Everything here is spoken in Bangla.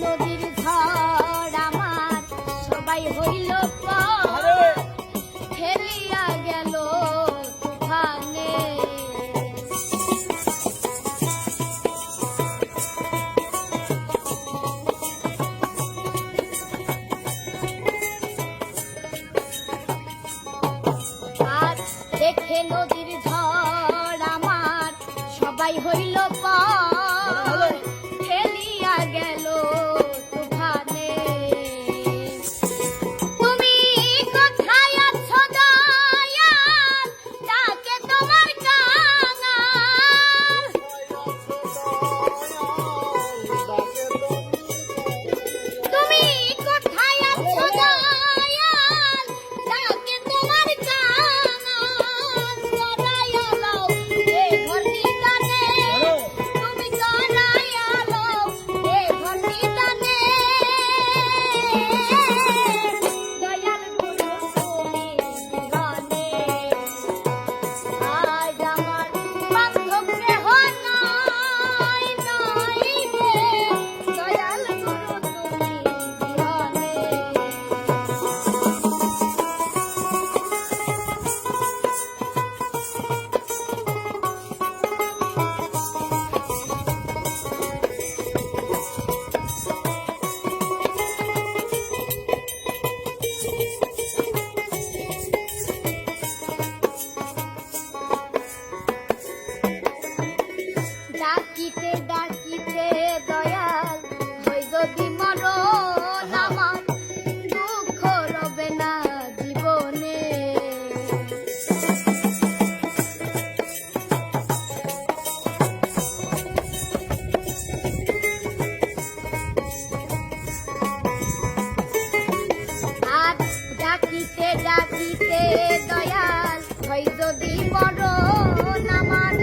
নদীর ঝড় আমার সবাই হইল পর ফেলিয়া গেল তুফানে। আর দেখে নদীর ঝড় আমার সবাই হইল পর ফেলিয়া গেল তুফানে। তুমি কোথায় আছো দয়াল, ডাকে তোমার কাঙাল। তুমি কোথায় আছো দয়াল, ডাকে তোমার কাঙাল। করাইয়া লও এ ঘর নিদানে, তুমি করাইয়া লও এ ঘর নিদানে। দয়াল গুরু তুমি জীবনে, আজ আমার বান্ধব কেহ নাই, নাই রে। দয়াল গুরু তুমি জীবনে। ডাকিতে ডাকিতে দয়াল হই যদি মরণ, আমার দুঃখ রবে না জীবনে। আর ডাকিতে ডাকিতে দয়াল হই যদি মরণ, আমার